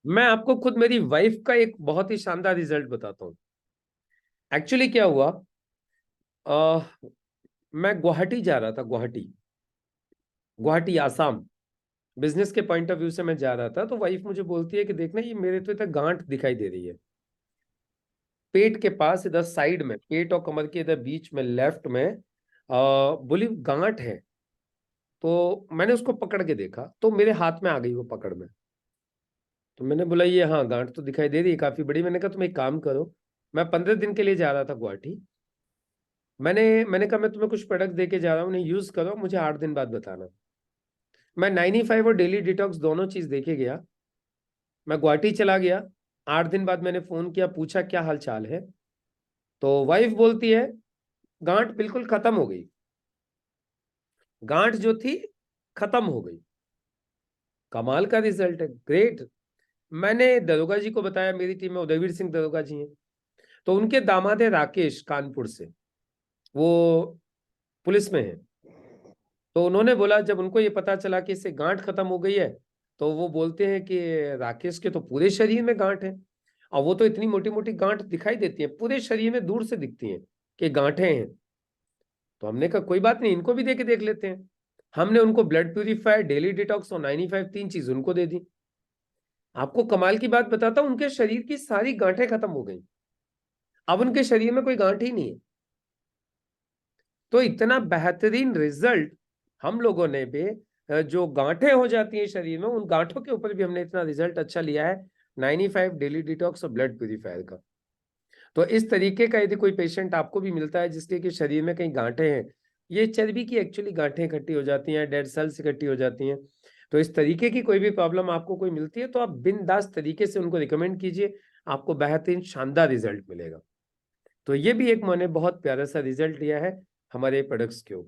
मैं आपको खुद मेरी वाइफ का एक बहुत ही शानदार रिजल्ट बताता हूँ। एक्चुअली क्या हुआ, मैं गुवाहाटी जा रहा था। गुवाहाटी गुवाहाटी आसाम, बिजनेस के पॉइंट ऑफ व्यू से मैं जा रहा था। तो वाइफ मुझे बोलती है कि देखना, ये मेरे तो इधर गांठ दिखाई दे रही है पेट के पास, इधर साइड में, पेट और कमर के इधर बीच में लेफ्ट में। बोली गांठ है। तो मैंने उसको पकड़ के देखा तो मेरे हाथ में आ गई वो पकड़ में। तो मैंने बोला ये हाँ गांठ तो दिखाई दे रही है काफी बड़ी। मैंने कहा तुम एक काम करो, मैं 15 दिन के लिए जा रहा था गुवाहाटी। मैंने कहा मैं तुम्हें कुछ प्रोडक्ट दे के जा रहा हूँ, उन्हें यूज करो, मुझे 8 दिन बाद बताना। मैं 95 और डेली डिटॉक्स दोनों चीज देके गया। मैं गुवाहाटी चला गया। 8 दिन बाद मैंने फोन किया, पूछा क्या हाल चाल है। तो वाइफ बोलती है गांठ बिल्कुल खत्म हो गई। गांठ जो थी खत्म हो गई। कमाल का रिजल्ट है, ग्रेट। मैंने दरोगा जी को बताया, मेरी टीम में उदयवीर सिंह दरोगा जी हैं। तो उनके दामाद है राकेश, कानपुर से, वो पुलिस में है। तो उन्होंने बोला, जब उनको ये पता चला कि इससे गांठ खत्म हो गई है, तो वो बोलते हैं कि राकेश के तो पूरे शरीर में गांठ है। और वो तो इतनी मोटी मोटी गांठ दिखाई देती है, पूरे शरीर में दूर से दिखती हैं कि गांठें हैं। तो हमने कहा कोई बात नहीं, इनको भी दे के देख लेते हैं। हमने उनको ब्लड प्यूरिफायर, डेली डिटॉक्स और 95 तीन चीज उनको दे दी। आपको कमाल की बात बताता हूं, उनके शरीर की सारी गांठें खत्म हो गई। अब उनके शरीर में कोई गांठ ही नहीं है। तो इतना बेहतरीन रिजल्ट हम लोगों ने भी, जो गांठें हो जाती हैं शरीर में, उन गांठों के ऊपर भी हमने इतना रिजल्ट अच्छा लिया है 95 डेली डिटॉक्स और ब्लड प्यूरिफायर का। तो इस तरीके का यदि कोई पेशेंट आपको भी मिलता है जिसके कि शरीर में कहीं गांठें हैं, ये चर्बी की एक्चुअली गांठें इकट्ठी हो जाती हैं, डेड सेल्स इकट्ठी हो जाती हैं। तो इस तरीके की कोई भी प्रॉब्लम आपको कोई मिलती है तो आप बिंदास तरीके से उनको रिकमेंड कीजिए, आपको बेहतरीन शानदार रिजल्ट मिलेगा। तो ये भी एक मैंने बहुत प्यारा सा रिजल्ट लिया है हमारे प्रोडक्ट्स के ऊपर।